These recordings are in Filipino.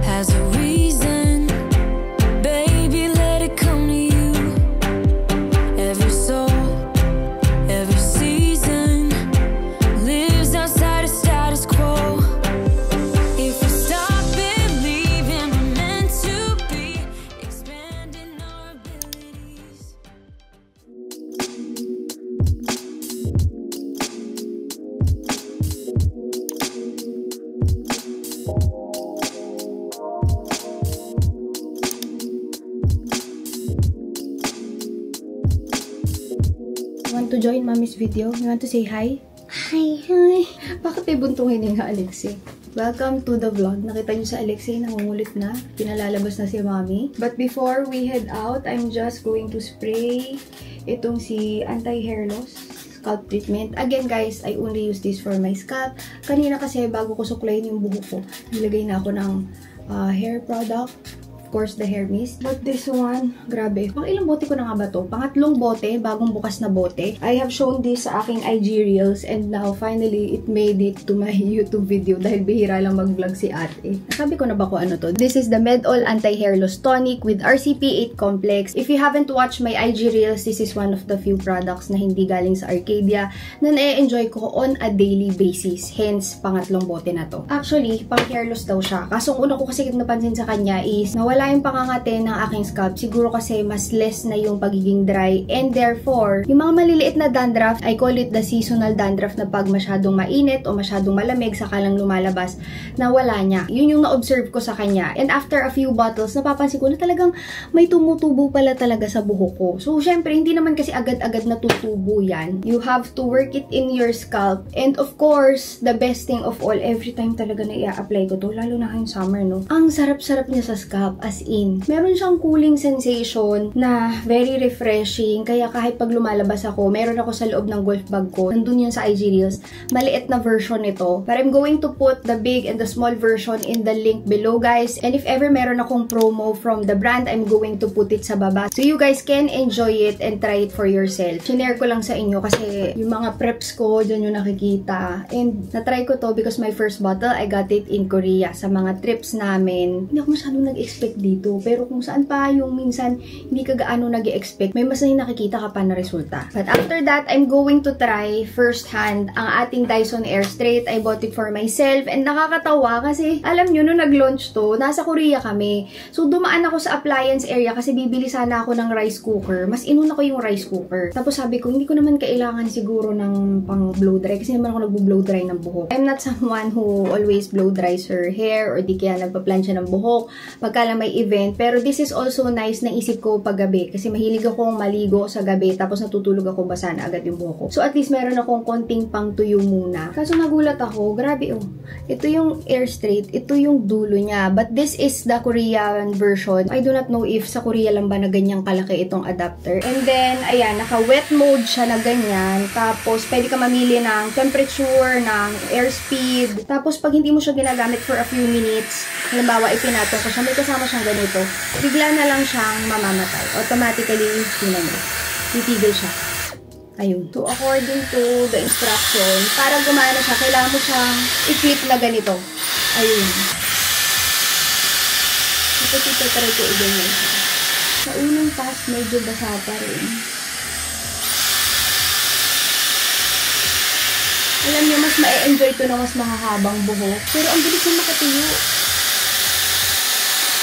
has a reason. Baby, let it come to you. Every soul, every season lives outside of status quo. If we stop believing we're meant to be, expanding our abilities. Want to join Mommy's video? You want to say hi? Hi. Hi! Bakit may buntong hininga, Alexei? Welcome to the vlog. Nakita niyo sa Alexei, nangungulit na. Pinalalabas na si Mommy. But before we head out, I'm just going to spray itong si anti-hair loss scalp treatment. Again guys, I only use this for my scalp. Kanina kasi bago ko suklayin yung buhok ko, nilagay na ako ng hair product. Of course, the hair mist. But this one, grabe. Pang ilang bote ko na nga ba to? Pangatlong bote, bagong bukas na bote. I have shown this sa aking IG Reels and now finally, it made it to my YouTube video dahil bihira lang mag-vlog si ate. Nasabi ko na ba kung ano to? This is the Medol Anti-Hair Loss Tonic with RCP8 Complex. If you haven't watched my IG Reels, this is one of the few products na hindi galing sa Arcadia na na-enjoy ko on a daily basis. Hence, pangatlong bote na to. Actually, pang hair loss daw siya. Kaso una ko kasi napansin sa kanya is nawala yung pangangate ng aking scalp. Siguro kasi mas less na yung pagiging dry and therefore, yung mga maliliit na dandruff, I call it the seasonal dandruff na pag masyadong mainit o masyadong malamig saka lang lumalabas, nawala niya. Yun yung na-observe ko sa kanya. And after a few bottles, napapansin ko na talagang may tumutubo pala talaga sa buhok ko. So, syempre, hindi naman kasi agad-agad natutubo yan. You have to work it in your scalp. And of course, the best thing of all, every time talaga na i-apply ko to, lalo na ngayong summer, no? Ang sarap-sarap niya sa scalp. As in, meron siyang cooling sensation na very refreshing. Kaya kahit pag lumalabas ako, meron ako sa loob ng golf bag ko. Nandun yun sa IG Reels. Maliit na version nito. But I'm going to put the big and the small version in the link below, guys. And if ever meron akong promo from the brand, I'm going to put it sa baba. So you guys can enjoy it and try it for yourself. Sinare ko lang sa inyo kasi yung mga preps ko, dyan yung nakikita. And natry ko to because my first bottle, I got it in Korea. Sa mga trips namin, hindi ako masyadong nag-expect dito. Pero kung saan pa yung minsan hindi ka gaano nag-expect, may mas nakikita ka pa na resulta. But after that, I'm going to try first hand ang ating Dyson Air Straight. I bought it for myself and nakakatawa kasi alam nyo, nung nag-launch to, nasa Korea kami. So, dumaan ako sa appliance area kasi bibili sana ako ng rice cooker. Mas inuna ko yung rice cooker. Tapos sabi ko, hindi ko naman kailangan siguro ng pang blow dry kasi naman ako nagbo-blow dry ng buhok. I'm not someone who always blow dries her hair or di kaya nagpa-plansya ng buhok pagka lang may event. Pero this is also nice na isip ko paggabi kasi mahilig akong maligo sa gabi tapos natutulog ako basa na agad yung buhok ko. So at least meron akong konting pang tuyo muna. Kaso nagulat ako, grabe oh. Ito yung Air Straight, ito yung dulo niya. But this is the Korean version. I do not know if sa Korea lang ba na ganyang kalaki itong adapter. And then, ayan, naka-wet mode siya na ganyan. Tapos, pwede ka mamili ng temperature, ng airspeed. Tapos, pag hindi mo siya ginagamit for a few minutes, halimbawa, ipinatong ko siya, may kasama siyang ganito, bigla na lang siyang mamamatay. Automatically, yun na, titigil siya. Ayun. So, according to the instruction, para gumana siya, kailangan mo siyang i-flip na ganito. Ayun. Ito, try ko i-ganyan siya. Sa unang pass, medyo basa pa rin. Alam niyo, mas ma-enjoy to na mas mahahabang buhok. Pero ang bilis na makatuyo.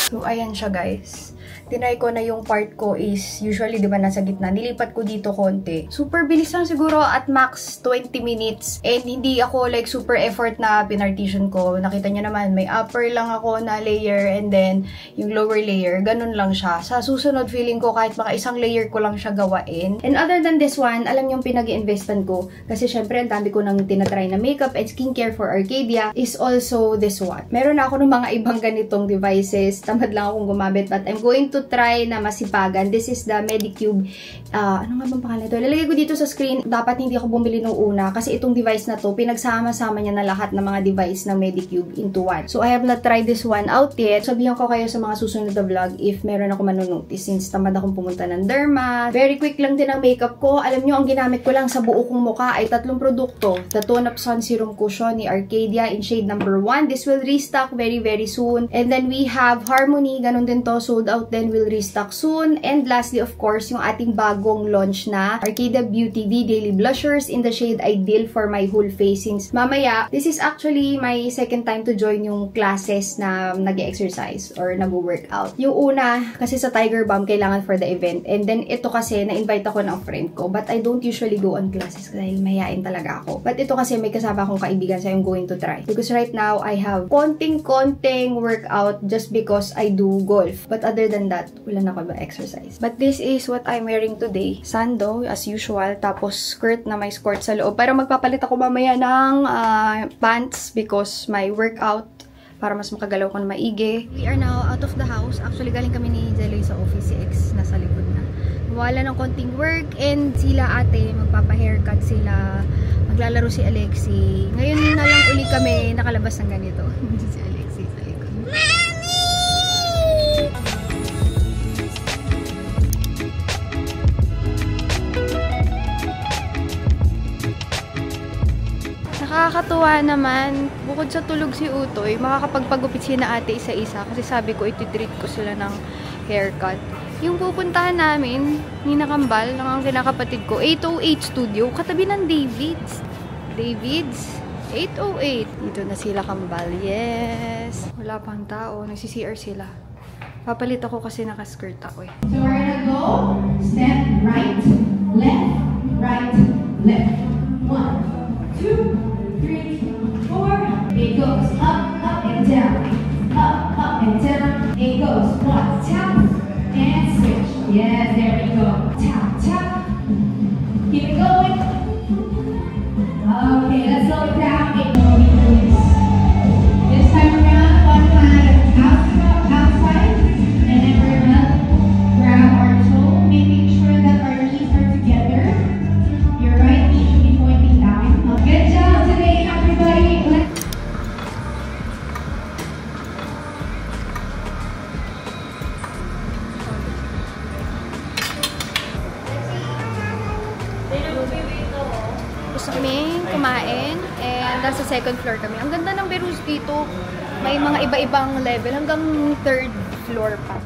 So, ayan siya, guys. Tinry ko na yung part ko is usually, di ba, nasa gitna. Nilipat ko dito konti. Super bilis lang siguro at max 20 minutes. And hindi ako like super effort na pinartition ko. Nakita niyo naman, may upper lang ako na layer and then yung lower layer. Ganun lang siya. Sa susunod, feeling ko kahit maka isang layer ko lang siya gawain. And other than this one, alam niyo yung pinag-investan ko. Kasi syempre, ang dami ko nang tinatry na makeup and skincare for Arcadia is also this one. Meron na ako ng mga ibang ganitong devices. Tamad lang akong gumamit but I'm going to to try na masipagan, this is the Medicube, ano nga bang pangalan ito? Lalagay ko dito sa screen, dapat hindi ako bumili nung una kasi itong device na to, pinagsama-sama niya na lahat ng mga device ng Medicube into one. So I have not tried this one out yet. Sabihan ko kayo sa mga susunod na vlog if meron ako manonotice since tamad akong pumunta ng derma. Very quick lang din ang makeup ko. Alam nyo, ang ginamit ko lang sa buo kong mukha ay 3 produkto. The Tone Up Sun Serum Cushion ni Arcadia in shade number 1. This will restock very soon. And then we have Harmony. Ganun din to. Sold out din. Will restock soon. And lastly, of course, yung ating bagong launch na Arcadia Beauty V Daily Blushers in the shade Ideal for my whole face. Since mamaya, this is actually my second time to join yung classes na nag-exercise or nag-workout. Yung una, kasi sa Tiger Balm, kailangan for the event. And then, ito kasi, na-invite ako ng friend ko. But I don't usually go on classes dahil mahihain talaga ako. But ito kasi, may kasama akong kaibigan, so I'm going to try. Because right now, I have konting workout just because I do golf. But other than that, wala na ako ba-exercise. But this is what I'm wearing today. Sando, as usual. Tapos, skirt na may skirt sa loob. Pero magpapalit ako mamaya ng pants because my workout para mas makagalaw ko na maigi. We are now out of the house. Actually, galing kami ni Zeloy sa office. Si X nasa likod na. Wala ng konting work and sila ate, magpapa-haircut sila. Maglalaro si Alexi. Ngayon na lang uli kami nakalabas ng ganito. Si Alexi sa likod. Nakakatuwa naman, bukod sa tulog si Utoy, makakapagpagupit siya na ate isa-isa kasi sabi ko ititreat ko sila ng haircut. Yung pupuntahan namin, Ninakambal, ng ang kinakapatid ko, 808 Studio, katabi ng David's. David's 808. Dito na sila Kambal. Yes! Wala pang tao, nagsi-CR sila. Papalit ako kasi naka-skirt ako eh. So we're gonna go, step right, left, 1, 2, 3, 4. It goes up and down, up and down. It goes 1, tap, and switch. Yes, there we go. Tap, tap. Keep it going. Okay, let's slow it down. This time around, one hand outside, and then we're gonna grab our toe, making sure that our knees are together. Your right knee should be pointing down. Good job today, everybody. Gusto kami kumain and nasa second floor kami. Ang ganda ng Berus dito. May mga iba-ibang level hanggang third floor pa.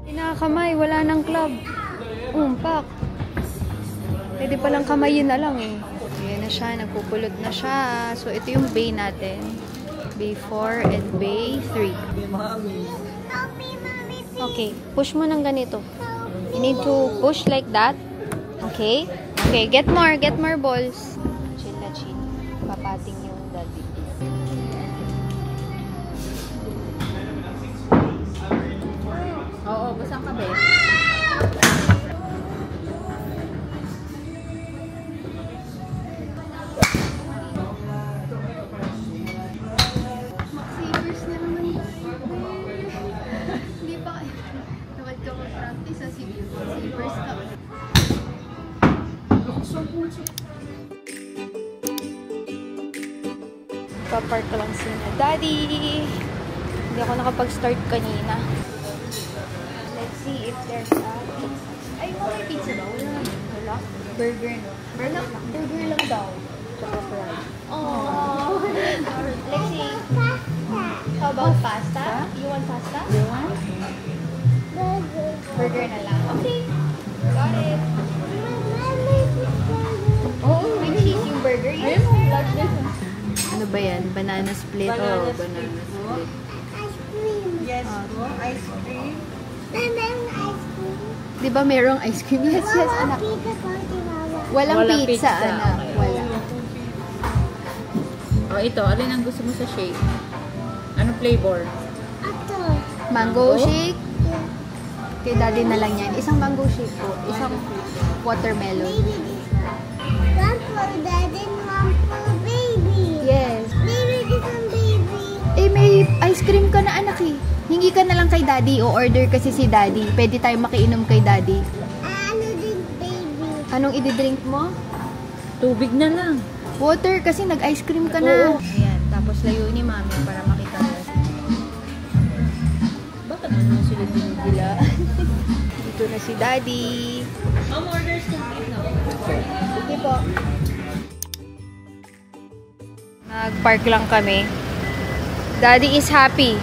Inakamay, wala ng club. Umpak. Pwede palang kamayin na lang eh. Ayan na siya, nagpupulot na siya. So ito yung bay natin. Bay 4 and bay 3. Okay, push mo ng ganito. You need to push like that. Okay? Okay, get more balls. Chin na chin. Papating yung daddy. Oo, busang ka ba? Savers na naman. Hindi pa kayo. Nawad ka mag-practice sa savers ka. Papark lang sila. Daddy! Hindi ako nakapag-start kanina. Let's see if there's a pizza. Ay, may pizza daw. Wala. Burger. Burger lang daw. Tsaka fry. Oh. Let's see. How about pasta? You want pasta? You want? Burger na lang. Okay. Got it. Oh, may cheese yung burger. Yes. Ano ba yan? Banana split? Banana banana split. Ice cream. Yes, ice cream. Di ba merong ice cream? Yes, anak. Walang pizza, anak. Wala. O ito, alin ang gusto mo sa shake? Ano flavor? Mango shake? Kay daddy na lang yan. Isang mango shake po. Isang watermelon. One for daddy and one for baby. Yes. Baby, this one baby. Eh, may Nag-ice cream ka na, anak eh. Hingi ka na lang kay daddy o order kasi si daddy. Pwede tayo makiinom kay daddy. Ano din, baby? Anong i-drink mo? Tubig na lang. Water kasi nag-ice cream ka na. Oo. Ayan, tapos layo ni mami para makita mo. Bakit ano sila dinigila? Dito na si daddy. Mom, orders complete na. Sige po. Nag-park lang kami. Daddy is happy.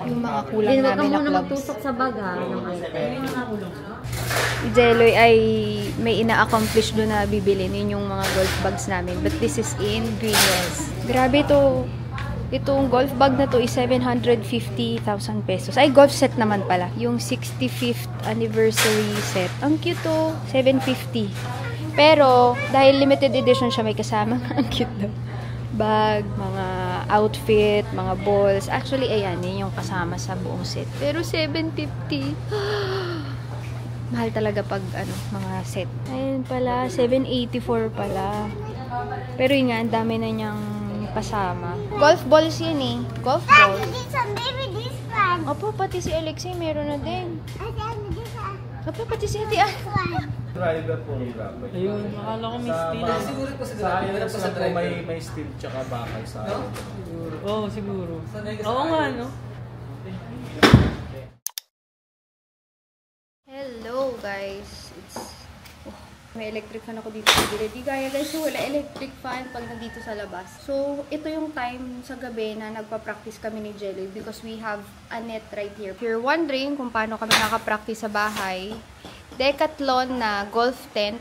Yung mga kulang Hindi, wag ka namin na muna clubs. magtusok sa baga ng item. Si Jeloy ay may ina-accomplish doon na bibilin. Yun yung mga golf bags namin. But this is in Greenwells. Grabe to. Itong golf bag na to is 750,000 pesos. Ay, golf set naman pala. Yung 65th anniversary set. Ang cute to. 750. Pero, dahil limited edition siya, may kasama. Ang cute daw. Bag, mga outfit, mga balls. Actually, ayan, yun yung kasama sa buong set. Pero 750. Mahal talaga pag mga set. Ayun pala, 784 pala. Pero yun nga, ang dami na niyang kasama. Golf balls yan eh. Golf Ano balls. this one, baby? This one. Opo, pati si Alexei meron na din. Ano this one? Opo, pati si Ate Ann. Driver po ng Grabber. Ayun, akala ko may steel. Siguro po sa driver. Sa po may steel tsaka bakal sa akin. Siguro. Oo, siguro. Oo nga, no? Hello guys. May electric fan ako dito sa gilid. Di gaya guys, wala electric fan pag nandito sa labas. So, ito yung time sa gabi na nagpa-practice kami ni Jelly because we have a net right here. If you're wondering kung paano kami nakapractice sa bahay, Decathlon na golf tent.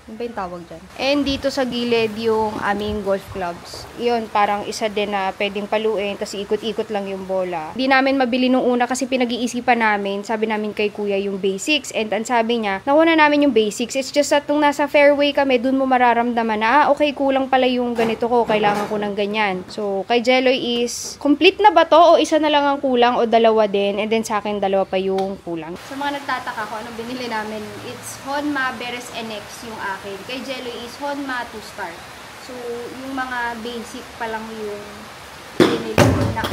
Ano ba yung tawag dyan? And dito sa gilid yung aming golf clubs. Yun, parang isa din na pwedeng paluin kasi ikot-ikot lang yung bola. Di namin mabili nung una kasi pinag-iisipan namin. Sabi namin kay kuya yung basics. And ang sabi niya, nakuha na namin yung basics. It's just that nung nasa fairway kami, dun mo mararamdaman na, okay, kulang pala yung ganito ko. Kailangan ko ng ganyan. So, kay Jeloy is, complete na ba to? O isa na lang ang kulang o dalawa din? And then sa akin, dalawa pa yung kulang. Sa mga nagtataka ko, anong binili namin, it's Honma Beres NX yung akin. Kay Jeloy is Honma 2-star. So, yung mga basic pa lang yung binili ko na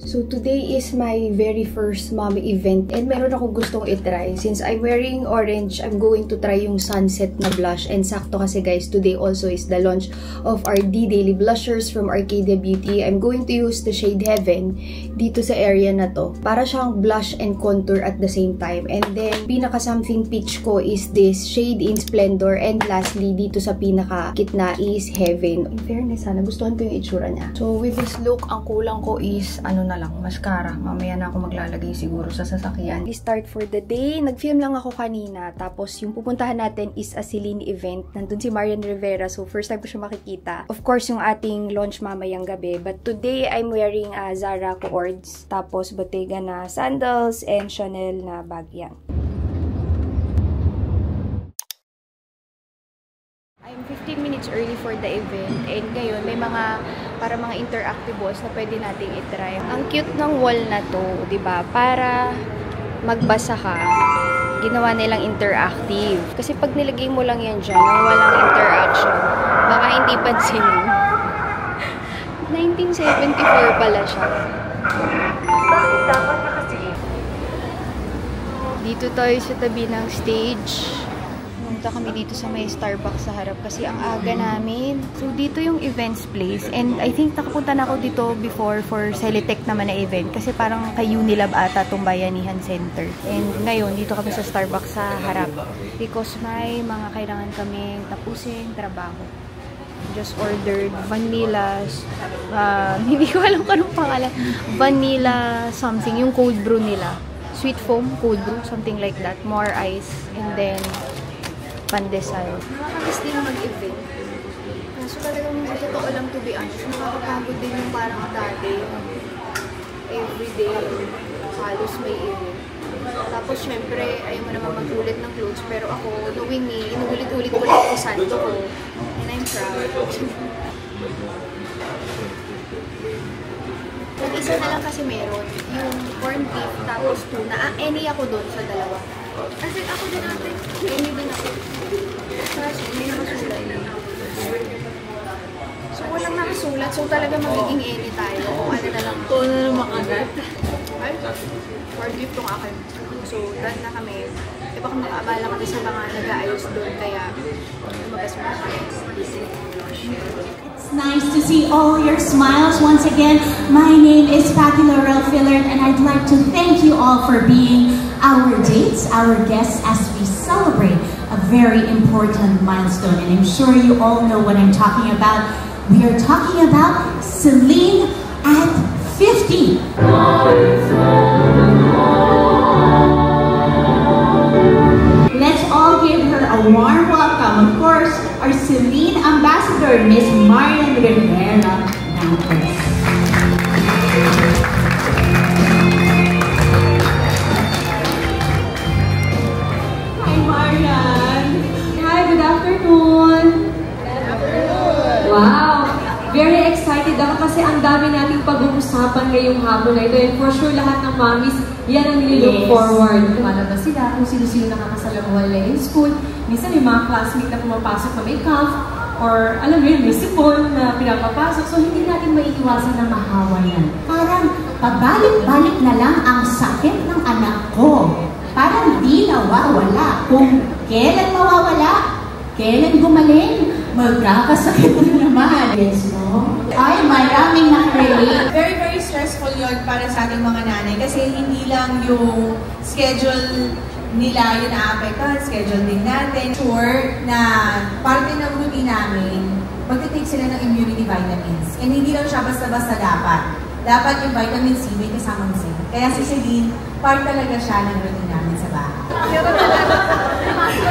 So, today is my very first mommy event and meron akong gustong itry. Since I'm wearing orange, I'm going to try yung sunset na blush. And sakto kasi guys, today also is the launch of our D-Daily Blushers from Arcadia Beauty. I'm going to use the shade Heaven dito sa area na to. Para siyang blush and contour at the same time. And then, pinaka-something peach ko is this shade in Splendor. And lastly, dito sa pinaka-kitna is Heaven. In fairness, nagustuhan ko yung itsura niya. So, with this look, ang kulang ko is, mascara. Mamaya na ako maglalagay siguro sa sasakyan. Start for the day. Nag-film lang ako kanina. Tapos, yung pupuntahan natin is a Celine event. Nandun si Marian Rivera. So, first time ko siya makikita. Of course, yung ating launch mamayang gabi. But today, I'm wearing Zara Coords. Tapos, Bottega na sandals and Chanel na bag yan. I'm 15 minutes early for the event and ngayon may mga interactive walls na pwede nating itry. Ang cute ng wall na to, 'di ba? Para magbasa ka, ginawa nilang interactive. Kasi pag nilagay mo lang yan dyan, walang interaction, baka hindi pansinin. 1974 pala siya. Bakit dapat nakasiin? Dito tayo sa tabi ng stage. Pumunta kami dito sa may Starbucks sa harap kasi ang aga namin. So, dito yung events place. And I think nakapunta na ako dito before for Celitech naman na event. Kasi parang kay Unilab ata itong Bayanihan Center. And ngayon, dito kami sa Starbucks sa harap. Because may mga kailangan kaming tapusin trabaho. Just ordered vanilla, hindi ko alam kung anong pangalan. Vanilla something, yung cold brew nila. Sweet foam, cold brew, something like that. More ice. And then, pandesal. Nakakamiss din mag-event. So talagang sa totoo lang, to be honest, nakakapagod din yung parang dati. Everyday, halos may event. Tapos syempre, ayaw mo naman mag-ulit ng clothes. Pero ako, knowing me, inuulit-ulit ko lang yung santo ko. And I'm proud. Isa na lang kasi meron. Yung corned beef, tapos tuna. Any ako doon sa dalawa. Kasi ako din natin. Any din ako. Kaso, may nakasulat na. So, walang nakasulat. So, talaga magiging any tayo. Kung ano na lang. Kung ano naman agad. Ay, corned beef tong akin. So, done na kami. E baka makaabala kami sa mga nag-aayos doon. Kaya, lumabas mo na kami. It's nice to see all your smiles once again. My name is Patty Laurel Fillard, and I'd like to thank you all for being our dates, our guests, as we celebrate a very important milestone. And I'm sure you all know what I'm talking about. We are talking about Celine at 50. Let's all give her a warm welcome. Of course, our Celine ambassador, Miss Marian Rivera Dantes. Hi, Marian. Hi, good afternoon. Wow! Very excited ako kasi ang dami nating pag-uusapan ngayong hapon na ito. And for sure, lahat ng mommies, yan ang nililook forward. Lumalabas sila kung sino-sino nakakasalamuhan nila in school. Minsan may mga classmate na pumapasok na may cough, or alam mo yun, may sipon na pinapapasok. So hindi natin maiiwasan na mahawa yan. Parang pabalik-balik na lang ang sakit ng anak ko. Parang di nawawala. Kung kailan mawawala, kailan gumaling, magkakasakit na naman. Yes, no? Ay, maraming nakarelate. Very, very stressful yun para sa ating mga nanay kasi hindi lang yung schedule nila yung naapektuhan, schedule din natin. Sure na parte ng routine namin, magte-take sila ng immunity vitamins. And hindi lang siya basta-basta dapat. Dapat yung vitamin C may kasamang zinc. Kaya si Celine, part talaga siya ng routine namin sa bahay.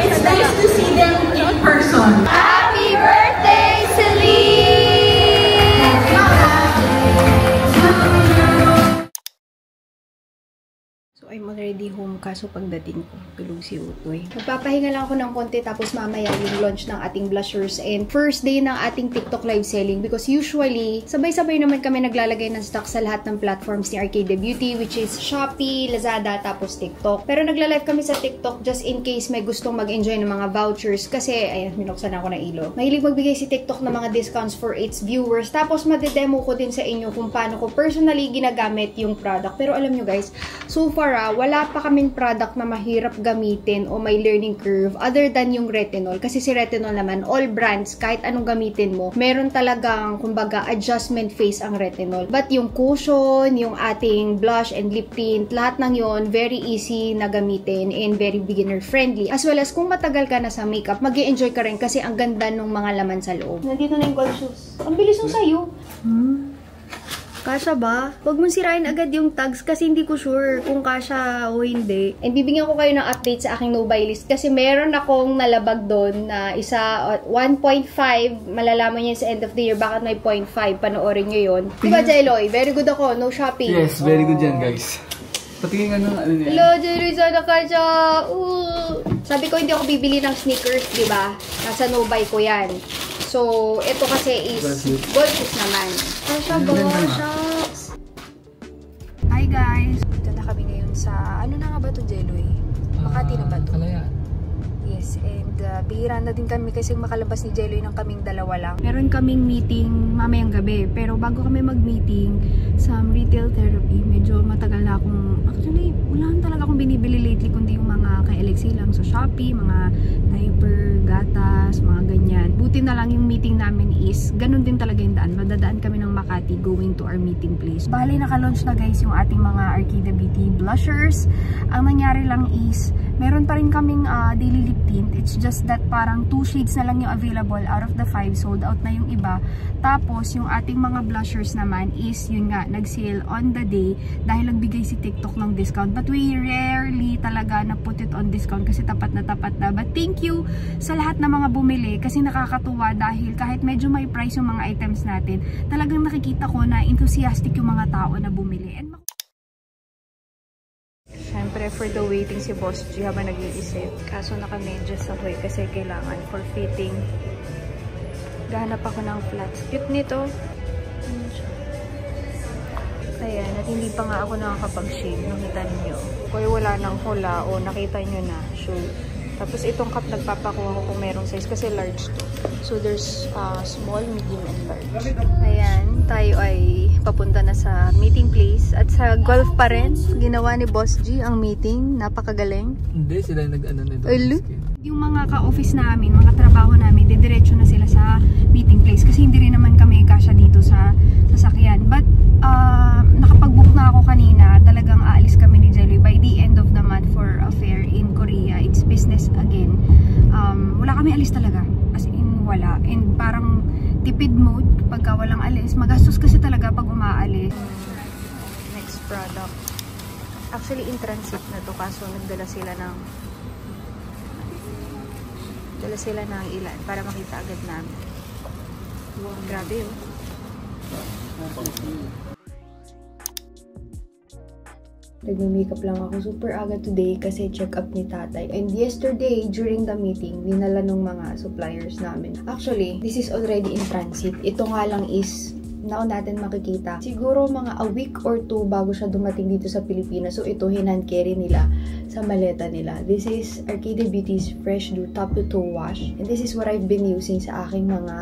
It's nice to see them in person. Happy birthday, Celine! So, I'm already home kaso pagdating ko, tulog si Utoy. Magpapahinga lang ako ng konti tapos mamaya yung launch ng ating blushers and first day ng ating TikTok live selling because usually, sabay-sabay naman kami naglalagay ng stock sa lahat ng platforms ni Arcade Beauty which is Shopee, Lazada, tapos TikTok. Pero nagla-live kami sa TikTok just in case may gustong mag-enjoy ng mga vouchers kasi, ayan, minuksan ako ng ilo. Mahilig magbigay si TikTok ng mga discounts for its viewers tapos madedemo ko din sa inyo kung paano ko personally ginagamit yung product. Pero alam nyo guys, so far wala pa kaming product na mahirap gamitin o may learning curve other than yung retinol. Kasi si retinol naman, all brands, kahit anong gamitin mo, meron talagang, kumbaga, adjustment phase ang retinol. But yung cushion, yung ating blush and lip tint, lahat ng yon very easy na gamitin and very beginner friendly. As well as kung matagal ka na sa makeup, mag-i-enjoy ka rin kasi ang ganda ng mga laman sa loob. Nandito na yung gold shoes. Ang bilis nung sa'yo. Kasha ba? Huwag mong sirain agad yung tags kasi hindi ko sure kung kasha o hindi. And bibigyan ko kayo ng update sa aking no-buy list kasi meron akong nalabag doon na isa 1.5. Malalaman niyo sa end of the year bakit may 0.5. Panoorin nyo yun. Diba, Jeloy? Very good ako. No shopping. Yes, very good yan, guys. Patingin nga ng ano niya. Hello, Jeloy. Sana kasha. Sabi ko hindi ako bibili ng sneakers, diba? Nasa no-buy ko yan. So, ito kasi is gold shoes naman. Kasha ba? Shucks! Hi guys! Dito na kami ngayon sa, ano na nga ba ito, Jeloy? Makati na ba ito? Kalaya. Yes, and bihira na din kami kasi makalabas ni Jeloy ng kaming dalawa lang. Meron kaming meeting mamayang gabi, pero bago kami mag-meeting sa retail therapy, medyo matagal na akong, actually, wala talaga akong binibili lately, kundi yung mga kay Alexei lang sa Shopee, mga diaper, gatas, mga ganyan. Buti na lang yung meeting namin is, ganun din talaga yung daan. Madadaan kami ng Makati going to our meeting place. Bali, naka-launch na guys yung ating mga Arcade Beauty blushers. Ang nangyari lang is, meron pa rin kaming daily lip tint. It's just that parang 2 shades na lang yung available out of the 5. Sold out na yung iba. Tapos, yung ating mga blushers naman is, yun nga, nag-sale on the day dahil nagbigay si TikTok ng discount. But we rarely talaga na put it on discount kasi tapat na tapat na. But thank you sa lahat ng mga bumili kasi nakakatuwa dahil kahit medyo may price yung mga items natin, talagang nakikita ko na enthusiastic yung mga tao na bumili. And syempre, for the waiting si Boss G habang nag-iisip. Kaso naka-medyas ako kasi kailangan for fitting. Gahanap ako ng flats. Cute nito. Ayan, at hindi pa nga ako nakakapag-shave. Nakita niyo. Kaya wala nang hula o nakita niyo na. Shoes. Tapos itong cup nagpapakuha ko kung merong size kasi large to. So there's small, medium, and large. Ayan, tayo ay papunta na sa meeting place. At sa golf pa rin, ginawa ni Boss G ang meeting. Napakagaling. Hindi, sila yung nag-ano nito. Yung mga ka-office namin, mga trabaho namin, didiretso na sila sa meeting place. Kasi hindi rin naman kami kasya dito sa sasakyan. But nakapag-book na ako kanina. Talagang aalis kami ni Jelly by the end of the month for a fair in Korea. It's business again. Wala kami alis talaga. As in, wala. And parang tipid mode pagka walang alis. Magastos kasi talaga pag umaalis. Next product. Actually, in transit na to. Kaso nagdala sila ng ilan para makita agad namin. Wow, grabe oh. Nagme-makeup lang ako super aga today kasi check-up ni tatay. And yesterday, during the meeting, dinala nung mga suppliers namin. Actually, this is already in transit. Ito nga lang is now natin makikita. Siguro mga a week or 2 bago siya dumating dito sa Pilipinas. So ito, hand carry nila sa maleta nila. This is Arcadia Beauty's Fresh Dew Top to Toe Wash. And this is what I've been using sa aking mga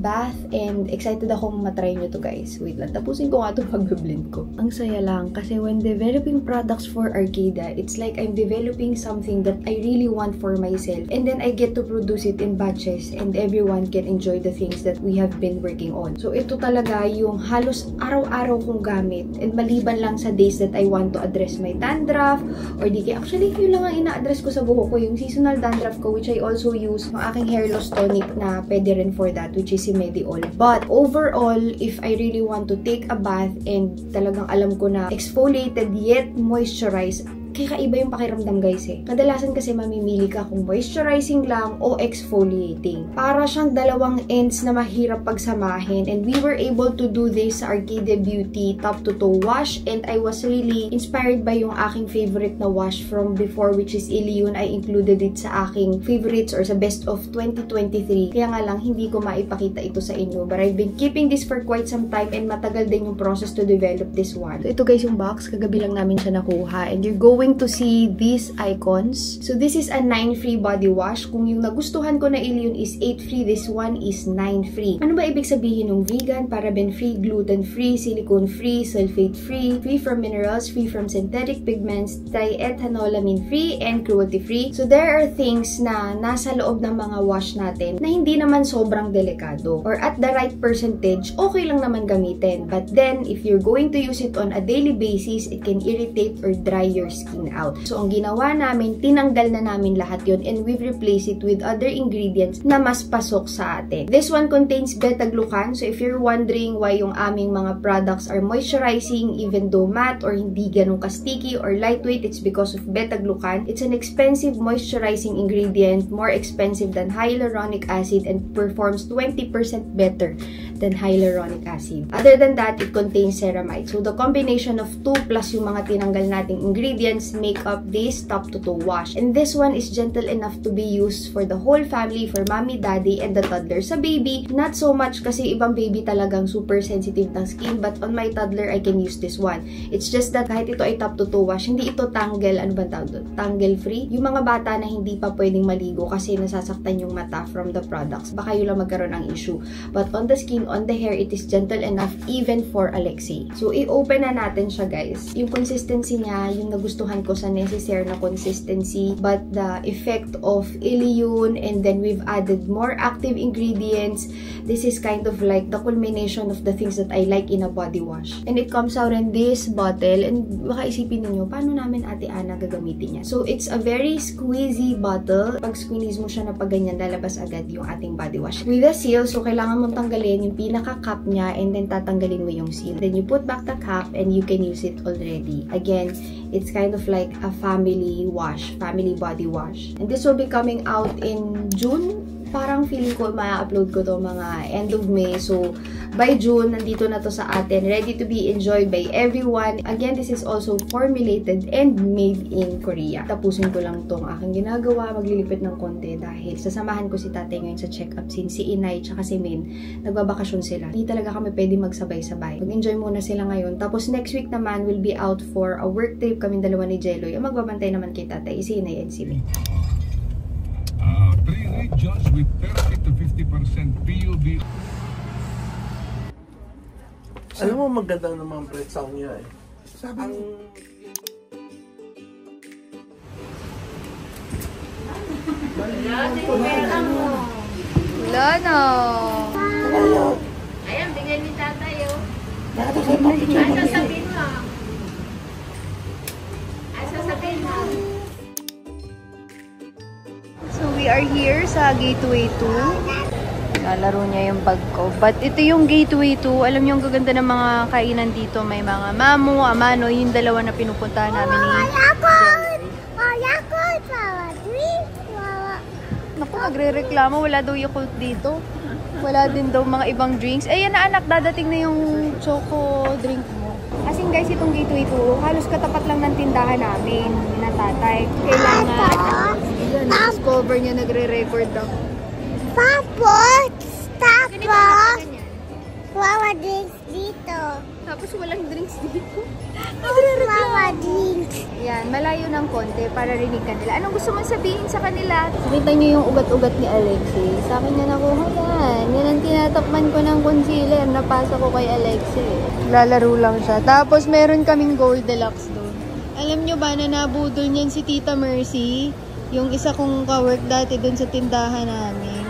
bath. And excited akong matry nyo to guys. Wait lang, tapusin ko nga ito pag-blend ko. Ang saya lang kasi when developing products for Arcadia, it's like I'm developing something that I really want for myself. And then I get to produce it in batches and everyone can enjoy the things that we have been working on. So ito talaga yung halos araw-araw kong gamit. And maliban lang sa days that I want to address my dandruff or di kaya. Actually, yun lang ang ina-address ko sa buhok ko. Yung seasonal dandruff ko which I also use yung aking hair loss tonic na pwede rin for that which is si Mediol. But overall, if I really want to take a bath and talagang alam ko na exfoliated yet moisturized, kakaiba yung pakiramdam guys eh. Kadalasan kasi mamimili ka kung moisturizing lang o exfoliating. Para siyang dalawang ends na mahirap pagsamahin and we were able to do this sa Arcadia Beauty Top to Toe Wash and I was really inspired by yung aking favorite na wash from before which is Ilion. I included it sa aking favorites or sa best of 2023. Kaya nga lang hindi ko maipakita ito sa inyo but I've been keeping this for quite some time and matagal din yung process to develop this one. So ito guys yung box. Kagabi lang namin siya nakuha and you're going to see these icons. So this is a 9 free body wash. Kung yung nagustuhan ko na Ilion is 8 free, this one is 9 free. Ano ba ibig sabihin ng vegan, paraben free, gluten free, silicone free, sulfate free, free from minerals, free from synthetic pigments, triethanolamine free, and cruelty free. So there are things na nasa loob ng mga wash natin na hindi naman sobrang delikado or at the right percentage, okay lang naman gamitin. But then, if you're going to use it on a daily basis, it can irritate or dry your skin out. So, ang ginawa namin, tinanggal na namin lahat yon and we've replaced it with other ingredients na mas pasok sa atin. This one contains beta-glucan. So, if you're wondering why yung aming mga products are moisturizing even though matte or hindi ganun ka-sticky or lightweight, it's because of beta-glucan. It's an expensive moisturizing ingredient, more expensive than hyaluronic acid and performs 20% better than hyaluronic acid. Other than that, it contains ceramide. So, the combination of 2 plus yung mga tinanggal nating ingredients make up this top to toe wash. And this one is gentle enough to be used for the whole family, for mommy, daddy, and the toddler. Sa baby, not so much kasi ibang baby talagang super sensitive ng skin, but on my toddler, I can use this one. It's just that kahit ito ay top to toe wash, hindi ito tangle, ano ba tawag doon? Tangle free. Yung mga bata na hindi pa pwedeng maligo kasi nasasaktan yung mata from the products, baka yun lang magkaroon ng issue. But on the skin, on the hair, it is gentle enough even for Alexei. So, i-open na natin siya guys. Yung consistency niya, yung nagustuhan ko sa necessary na consistency, but the effect of Ilion and then we've added more active ingredients. This is kind of like the culmination of the things that I like in a body wash. And it comes out in this bottle and baka isipin niyo paano namin Ate Ana gagamitin niya. So it's a very squeezy bottle. Pag squeeze mo siya na pag ganyan, lalabas agad yung ating body wash. With the seal, so kailangan mong tanggalin yung pinaka-cap niya and then tatanggalin mo yung seal. Then you put back the cap and you can use it already. Again, it's kind of like a family wash, family body wash. And this will be coming out in June. Parang feeling ko ma-upload ko to mga end of May. So, by June, nandito na to sa atin, ready to be enjoyed by everyone. Again, this is also formulated and made in Korea. Tapusin ko lang tong aking ginagawa, maglilipit ng konti dahil sasamahan ko si tatay ngayon sa check-up since si Inay tsaka si Min, nagbabakasyon sila. Hindi talaga kami pwede magsabay-sabay. Mag-enjoy muna sila ngayon. Tapos next week naman, we'll be out for a work trip kaming dalawa ni Jeloy. Ang magbabantay naman kay tatay, si Inay and si Min. 3 regions with 30 to 50% PUB. Alam mo, maganda naman bread sound niya eh. Sabi Wala na. Ayan, bigyan ni tatay, oh. Ay, sasabihin mo. Ay, sasabihin mo. So, we are here sa Gateway 2. Lalaro niya yung bag ko. But ito yung Gateway 2. Alam niyo, ang gaganda ng mga kainan dito. May mga Mamu, Amano, yung dalawa na pinupuntahan namin ni Naku, nagre-reklamo. Wala daw Yakult dito. Wala din daw mga ibang drinks. Ayan na anak, dadating na yung choco drink mo. Kasi guys, itong Gateway 2, halos katapat lang ng tindahan namin na tatay. Kailangan, yan, discover niya, nagre-record daw. Wawa drinks dito. Tapos walang drinks dito. Wawa drinks. Yan, malayo ng konti para rinig ka nila. Anong gusto mong sabihin sa kanila? Nakita niyo yung ugat-ugat ni Alexei. Sa akin niya nakuha yan. Yan ang tinatakpan ko ng concealer. Napasa ko kay Alexei. Lalaro lang siya. Tapos meron kaming Gold Deluxe doon. Alam niyo ba na nabudol niyan si Tita Mercy? Yung isa kong ka-work dati doon sa tindahan namin.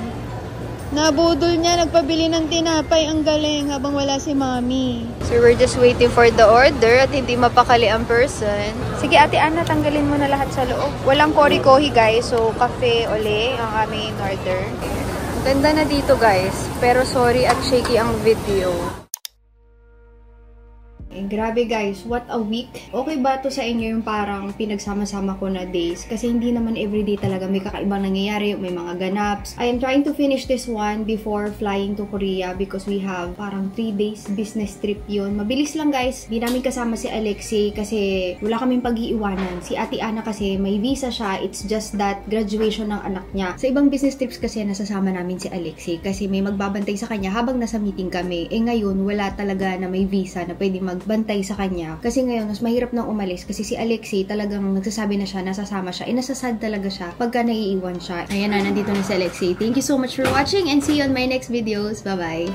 Nabudol niya, nagpabili ng tinapay, ang galing, habang wala si Mommy. So we're just waiting for the order at hindi mapakali ang person. Sige Ate Ana, tanggalin mo na lahat sa loob. Walang kori-kohi guys, so kafe uli ang aming order. Ganda na dito guys, pero sorry at shaky ang video. Grabe guys, what a week. Okay ba to sa inyo yung parang pinagsama-sama ko na days? Kasi hindi naman everyday talaga may kakaibang nangyayari, may mga ganaps. I am trying to finish this one before flying to Korea because we have parang 3 days business trip yun. Mabilis lang guys. Hindi namin kasama si Alexei kasi wala kaming pag-iiwanan. Si Ate Ana kasi may visa siya. It's just that graduation ng anak niya. Sa ibang business trips kasi nasasama namin si Alexei kasi may magbabantay sa kanya habang nasa meeting kami. Eh ngayon, wala talaga na may visa na pwede magbantay sa kanya. Kasi ngayon, mas mahirap nang umalis kasi si Alexei talagang nagsasabi na siya, nasasama siya. Nasasad talaga siya pagka naiiwan siya. Ayan na, nandito na si Alexei. Thank you so much for watching and see you on my next videos. Bye-bye!